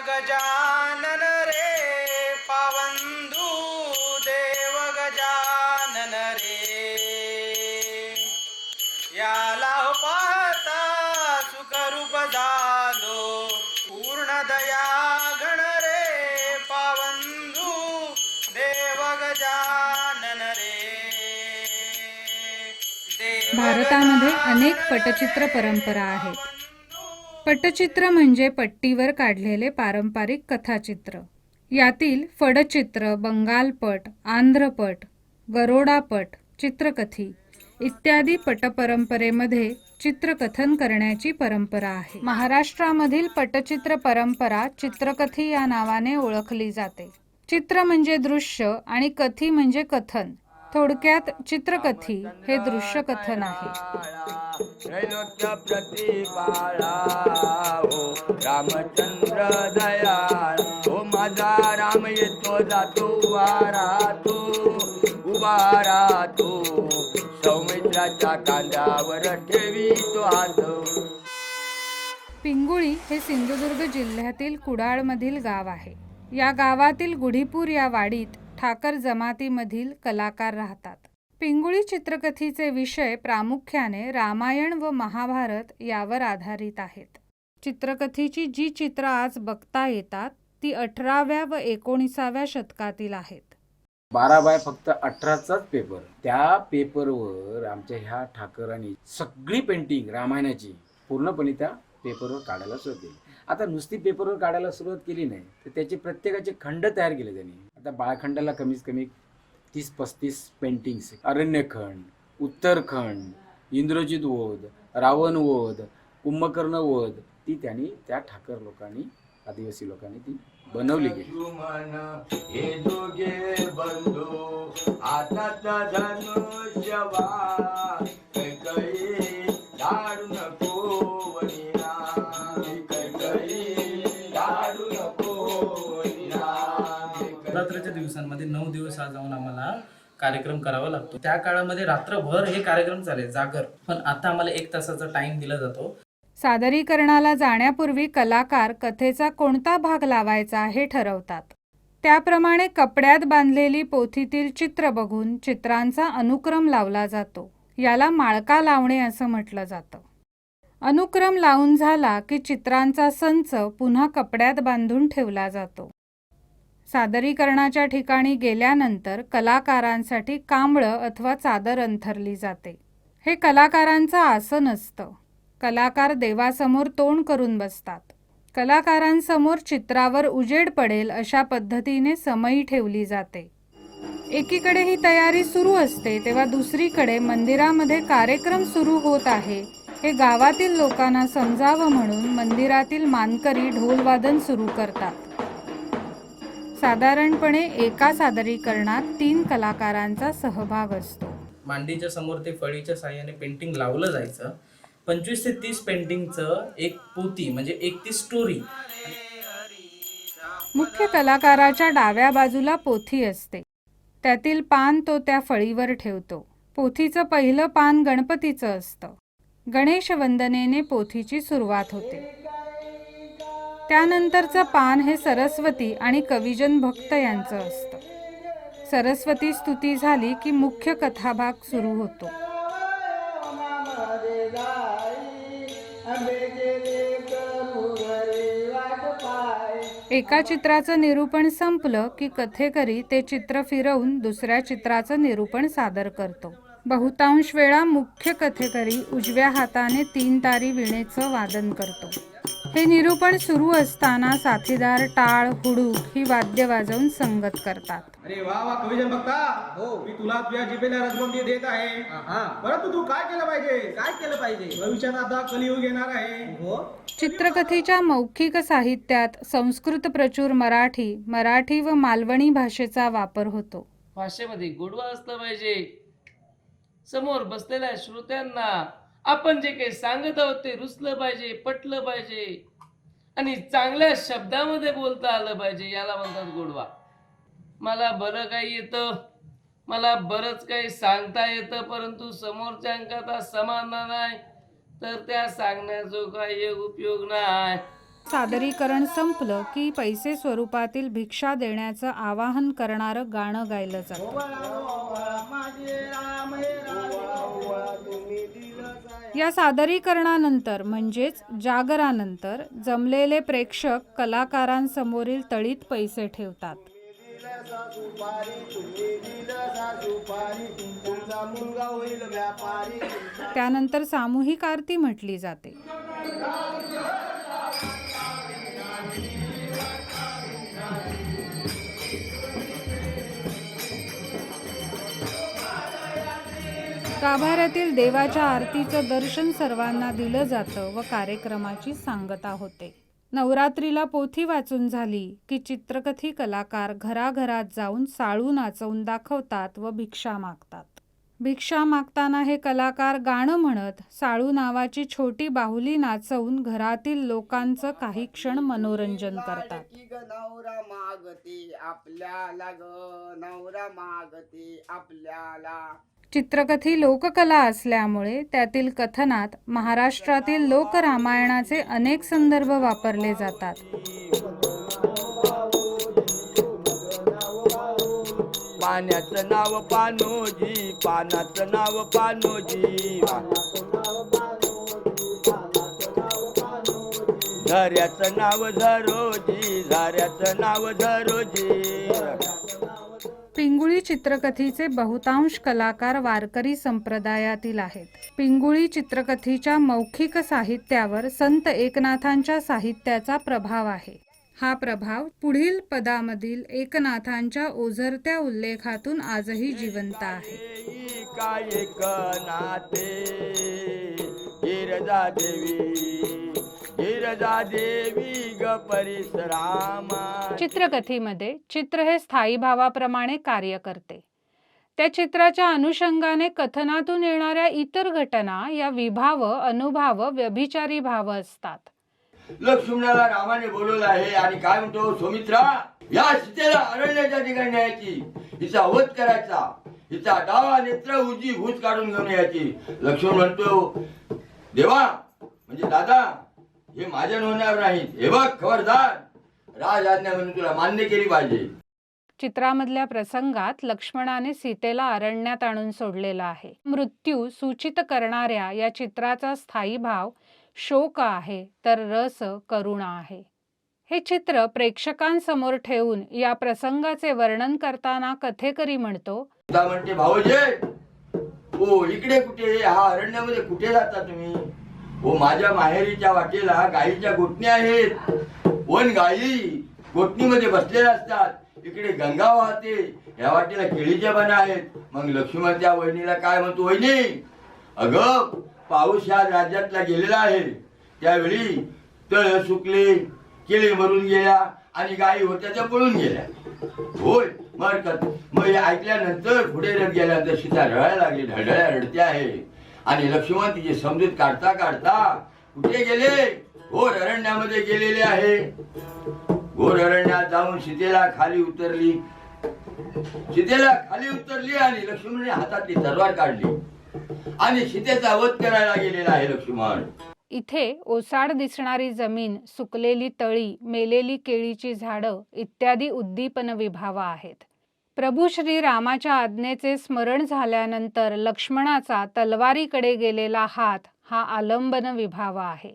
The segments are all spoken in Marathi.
गजानन रे पावंदू देव गजानन रे याला पाहता सुखरूप झालो पूर्ण दया गण रे पावंदू देव गजानन रे भारतामध्ये अनेक पटचित्र परंपरा आहेत. पटचित्र म्हणजे पट्टीवर काढलेले पारंपरिक कथाचित्र. यातील फडचित्र, बंगालपट, आंध्रपट, गरोडापट, चित्रकथी इत्यादी पटपरंपरेमध्ये चित्रकथन करण्याची परंपरा आहे. महाराष्ट्रामधील पटचित्र परंपरा चित्रकथी या नावाने ओळखली जाते. चित्र म्हणजे दृश्य आणि कथी म्हणजे कथन. थोडक्यात चित्रकथी हे दृश्य कथन आहे. त्रैलोक्य प्रतिपाला हो रामचंद्र दयाळ हो माझा राम येतो जातो उभा राहतो सौमित्राच्या कांद्यावर ठेवी तो हात. पिंगुळी हे सिंधुदुर्ग जिल्ह्यातील कुडाळमधील गाव आहे. या गावातील गुढीपूर या वाडीत ठाकर जमातीमधील कलाकार राहतात. पिंगुळी चित्रकथीचे विषय प्रामुख्याने रामायण व महाभारत यावर आधारित आहेत. चित्रकथीची जी चित्र आज बघता येतात ती 18व्या व 19व्या शतकातील आहेत. 12 बाय फक्त 18चाच पेपर. त्या पेपरवर आमच्या ह्या ठाकरांनी सगळी पेंटिंग रामायणाची पूर्णपणे त्या पेपरवर काढायला सुरुवात केली. आता नुसती पेपरवर काढायला सुरुवात केली नाही तर त्याचे प्रत्येकाचे खंड तयार केले त्यांनी. आता बाळखंडाला कमीत कमी 30-35 पेंटिंग्स. अरण्यखंड, उत्तरखंड, इंद्रजित वध, रावण वध, कुंभकर्ण वध ती त्यांनी त्या ठाकर लोकांनी आदिवासी लोकांनी ती बनवली गेली. हे दोघे बंधू आताचा धनुष्यवा कैकई लाडू नको वनिना कैकई लाडू नको वनिना. नवरात्राच्या दिवसांमध्ये 9 दिवस आज जाऊन आम्हाला कार्यक्रम करावा लागतो. त्या काळामध्ये रात्रभर हे कार्यक्रम चालेल जागर, पण आता आम्हाला 1 तासाचा टाइम दिला जातो. सादरीकरणाला जाण्यापूर्वी कलाकार कथेचा कोणता भाग लावायचा हे ठरवतात. त्याप्रमाणे कपड्यात बांधलेली पोथीतील चित्र बघून चित्रांचा अनुक्रम लावला जातो. याला माळका लावणे असं म्हटलं जातं. अनुक्रम लावून झाला की चित्रांचा संच पुन्हा कपड्यात बांधून ठेवला जातो. सादरीकरणाच्या ठिकाणी गेल्यानंतर कलाकारांसाठी कांबळं अथवा चादर अंथरली जाते. हे कलाकारांचं आसन असतं. कलाकार देवासमोर तोंड करून बसतात. कलाकारांसमोर चित्रावर उजेड पडेल अशा पद्धतीने समई ठेवली जाते. एकीकडे ही तयारी सुरू असते तेव्हा दुसरीकडे मंदिरामध्ये कार्यक्रम सुरू होत आहे हे गावातील लोकांना समजावं म्हणून मंदिरातील मानकरी ढोलवादन सुरू करतात. साधारणपणे एका सादरीकरणात 3 कलाकारांचा सहभाग असतो. मांडीच्या समोर ते फळीच्या साह्याने पेंटिंग लावलं जायचं. 25 ते 30 पेंटिंगचं एक पोती म्हणजे एक ती स्टोरी. मुख्य कलाकाराच्या डाव्या बाजूला पोथी असते. त्यातील पान तो त्या फळीवर ठेवतो. पोथीचं पहिलं पान गणपतीचं असतं. गणेश वंदनेने पोथीची सुरुवात होते. त्यानंतरचं पान हे सरस्वती आणि कविजन भक्त यांचं असतं. सरस्वती स्तुती झाली की मुख्य कथाभाग सुरू होतो. एका चित्राचं निरूपण संपलं की कथेकरी ते चित्र फिरवून दुसऱ्या चित्राचं निरूपण सादर करतो. बहुतांश वेळा मुख्य कथेकरी उजव्या हाताने 3 तारी वीणेचं वादन करतो. हे निरूपण सुरू असताना साथीदार टाळ, हुडूक ही वाद्य वाजवून संगत करतात. अरे वा वा कविजन बघता हो मी तुला तुझ्या जिभेला रसगुंडी देत आहे. परंतु तू काय केलं पाहिजे भविष्यात आता कलियुग येणार आहे. हो चित्रकथेच्या मौखिक साहित्यात संस्कृत प्रचूर मराठी व मालवणी भाषेचा वापर होतो. भाषेमध्ये गोडवा असला पाहिजे. समोर बसलेल्या श्रोत्यांना आपण जे काही सांगत आहोत ते रुचलं पाहिजे, पटलं पाहिजे आणि चांगल्या शब्दामध्ये बोलता आलं पाहिजे. याला म्हणतात गोडवा. मला बरं काही येतं, मला बरंच काही सांगता येतं, परंतु समोरच्या अंकात समाधान नाही तर त्या सांगण्याचा काही उपयोग नाही. सादरीकरण संपलं की पैसे स्वरूपातील भिक्षा देण्याचं आवाहन करणारं गाणं गायलं जातं. या सादरीकरणानंतर म्हणजेच जागरानंतर जमलेले प्रेक्षक कलाकारांसमोरील तळीत पैसे ठेवतात. त्यानंतर सामूहिक आरती म्हटली जाते. गाभाऱ्यातील देवाच्या आरतीचं दर्शन सर्वांना दिलं जातं व कार्यक्रमाची सांगता होते. नवरात्रीला पोथी वाचून झाली की चित्रकथी कलाकार घराघरात जाऊन साळू नाचवून दाखवतात व भिक्षा मागतात. भिक्षा मागताना हे कलाकार गाणं म्हणत साळू नावाची छोटी बाहुली नाचवून घरातील लोकांचं काही क्षण मनोरंजन करतात. नवरा मागते आपल्याला ग, नवरा मागते आपल्याला. चित्रकथी लोककला असल्यामुळे त्यातील कथनात महाराष्ट्रातील लोकरामायणाचे अनेक संदर्भ वापरले जातात. पाण्याचं नाव पानोजी, पानाचं नाव पानोजी, झऱ्याचं नाव झरोजी, झऱ्याचं नाव झरोजी. पिंगुळी चित्रकथीचे बहुतांश कलाकार वारकरी संप्रदायातील आहेत. पिंगुळी चित्रकथीच्या मौखिक साहित्यावर संत एकनाथांच्या साहित्याचा प्रभाव आहे. हा प्रभाव पुढील पदामधील एकनाथांच्या ओझरत्या उल्लेखातून आजही जिवंत आहे. काय एकनाथे गिरजा देवी, गिरजा देवी ग परिसरामा. चित्रकथीमध्ये चित्र हे स्थायी भावाप्रमाणे कार्य करते. त्या चित्राच्या अनुषंगाने कथनातून येणाऱ्या इतर घटना या विभाव, अनुभाव, व्यभिचारी भाव असतात. लक्ष्मणाला रामाने बोलवलं आहे आणि काय म्हणतो, सौमित्रा या सीतेला अरण्याच्या ठिकाणी न्यायची, हिचा वध करायचा, हिचा डावा नेत्र उजी भूत काढून घेऊन यायची. लक्ष्मण म्हणतो, देवा म्हणजे दादा हे माझ्या होणार नाहीत, हे बघ खबरदार, राज आज्ञा म्हणून तुला मान्य केली पाहिजे. चित्रामधल्या प्रसंगात लक्ष्मणाने सीतेला अरण्यात आणून सोडलेला आहे. मृत्यू सूचित करणाऱ्या या चित्राचा स्थायी भाव शोक आहे तर रस करुणा आहे. हे चित्र प्रेक्षकांसमोर ठेवून या प्रसंगाचे वर्णन करताना कथेकरी म्हणतो, म्हणते भाऊजे हो इकडे कुठे, हा अरण्यामध्ये कुठे जाता तुम्ही? हो माझ्या माहेरीच्या वाटेला गायीच्या गोठण्या आहेत, वन गायी गोठणीमध्ये बसलेल्या असतात, इकडे गंगा वाहते, या वाटेला केळीच्या बना आहेत. मग लक्ष्मण त्या वहिनीला काय म्हणतो, वहिनी अगं पाऊस ह्या राज्यातला गेलेला आहे, त्यावेळी तळ सुकले, केळी मरून गेल्या आणि गायी होत्या त्या पळून गेल्या. होय मग हे ऐकल्यानंतर पुढे गेल्यानंतर सीता रडायला लागली, ढळढळ्या रडते आहे. आणि लक्ष्मण तिची समजूत काढता काढता कुठे गेले, घोर अरण्यामध्ये गेलेले आहे. घोर अरण्यात जाऊन सीतेला खाली उतरली आणि लक्ष्मणाने हातातली तलवार काढली आणि सीतेचा वध करायला गेलेला आहे लक्ष्मण. इथे ओसाड दिसणारी जमीन, सुकलेली तळी, मेलेली केळीची झाडं इत्यादी उद्दीपन विभाव आहेत. प्रभू श्री रामाच्या आज्ञेचे स्मरण झाल्यानंतर लक्ष्मणाचा तलवारीकडे गेलेला हात हा आलंबन विभाव आहे.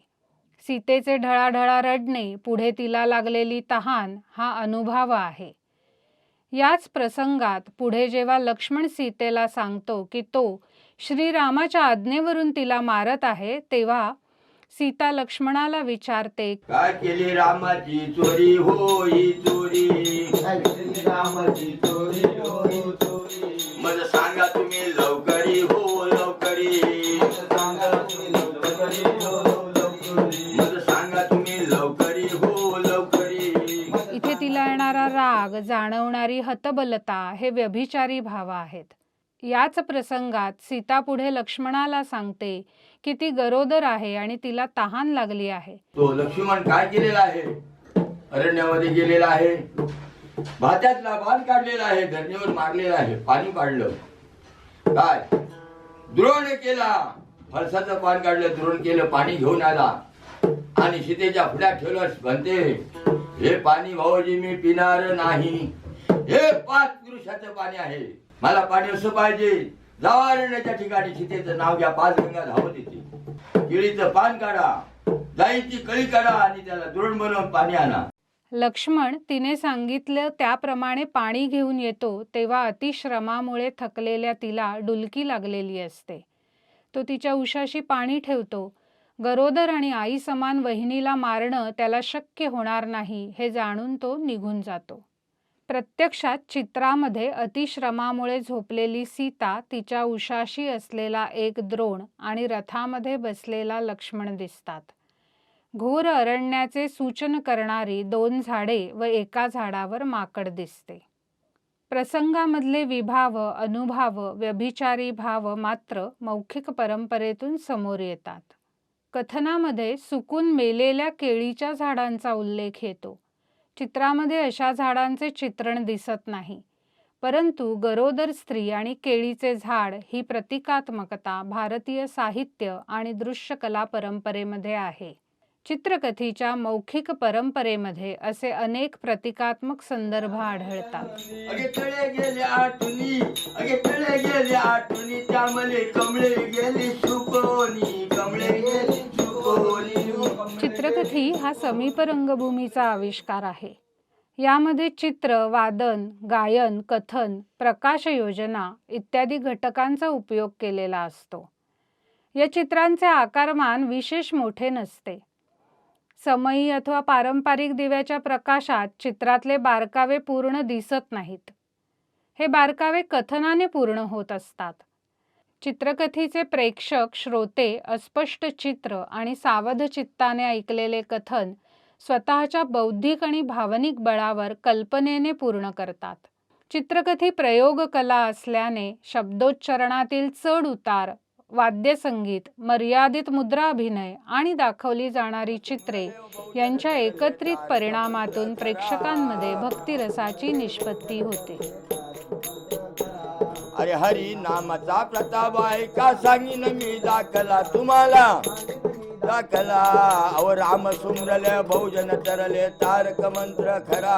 सीतेचे ढळाढळा रडणे, पुढे तिला लागलेली तहान हा अनुभाव आहे. याच प्रसंगात पुढे जेव्हा लक्ष्मण सीतेला सांगतो की तो श्रीरामाच्या आज्ञेवरून तिला मारत आहे, तेव्हा सीता लक्ष्मणाला विचारते, काय केली रामाची चोरी होई चोरी, रामाची चोरी होई चोरी, मग सांगा तुम्ही लवकरी हो लवकरी, सांगा तुम्ही लवकरी हो लवकरी, मग सांगा तुम्ही लवकरी हो लवकरी. इथे तिला येणारा राग, जाणवणारी हतबलता हे व्यभिचारी भाव आहेत. याच प्रसंगात सीता पुढे लक्ष्मणाला सांगते की ती गरोदर आहे आणि तिला तहान लागली आहे. तो लक्ष्मण काय केलेला आहे, अरण्यामध्ये गेलेला आहे, भात्यातला बाण काढलेला आहे, धरणीवर मारलेला आहे, पाणी काढलं, काय द्रोण केला, फरसाचं पान काढलं, द्रोण केलं, पाणी घेऊन आला आणि सीतेच्या पुढ्यात ठेवलं म्हणते, हे पाणी भाऊजी मी पिणार नाही, हे 5 पुरुषाचं पाणी आहे, मला पाणी असं पाहिजे. जावा अरण्याच्या ठिकाणी सीतेचं नाव घ्या, 5 गंगा धावत येते, केळीचं पान काढा, गाईची कळी काढा आणि त्याला दुरण बनवून पाणी आणा. लक्ष्मण तिने सांगितलं त्याप्रमाणे पाणी घेऊन येतो तेव्हा अतिश्रमामुळे थकलेल्या तिला डुलकी लागलेली असते. तो तिच्या उशाशी पाणी ठेवतो. गरोदर आणि आई समान वहिनीला मारणं त्याला शक्य होणार नाही हे जाणून तो निघून जातो. प्रत्यक्षात चित्रामध्ये अतिश्रमामुळे झोपलेली सीता, तिच्या उशाशी असलेला एक द्रोण आणि रथामध्ये बसलेला लक्ष्मण दिसतात. घोर अरण्याचे सूचन करणारी 2 झाडे व एका झाडावर माकड दिसते. प्रसंगामधले विभाव, अनुभाव, व्यभिचारी भाव मात्र मौखिक परंपरेतून समोर येतात. कथनामध्ये सुकून मेलेल्या केळीच्या झाडांचा उल्लेख येतो. चित्रामध्ये अशा झाडांचे चित्रण दिसत नाही, परंतु गरोदर स्त्री आणि केळीचे झाड ही प्रतिकात्मकता भारतीय साहित्य आणि दृश्यकला परंपरेमध्ये आहे. चित्रकथीच्या मौखिक परंपरेमध्ये असे अनेक प्रतिकात्मक संदर्भ आढळतात. अगे तळे गेले आठुनी, अगे तळे गेले आठुनी, त्यामध्ये कमळे गेली सुकोनी, कमळे गेली सुकोनी. चित्रकथी हा समीप रंगभूमीचा आविष्कार आहे. यामध्ये चित्र, वादन, गायन, कथन, प्रकाश योजना इत्यादी घटकांचा उपयोग केलेला असतो. या चित्रांचे आकारमान विशेष मोठे नसते. समयी अथवा पारंपरिक दिव्याच्या प्रकाशात चित्रातले बारकावे पूर्ण दिसत नाहीत. हे बारकावे कथनाने पूर्ण होत असतात. चित्रकथीचे प्रेक्षक, श्रोते अस्पष्ट चित्र आणि सावध चित्ताने ऐकलेले कथन स्वतःच्या बौद्धिक आणि भावनिक बळावर कल्पनेने पूर्ण करतात. चित्रकथी प्रयोगकला असल्याने शब्दोच्चारणातील चढ उतार, वाद्यसंगीत, मर्यादित मुद्रा अभिनय आणि दाखवली जाणारी चित्रे यांच्या एकत्रित परिणामातून प्रेक्षकांमध्ये भक्तिरसाची निष्पत्ती होते. अरे हरी नामाचा प्रताप आहे का सांगीन मी दाखला तुम्हाला, दाखला अव राम सुमरले बहुजन तरले तारक मंत्र खरा.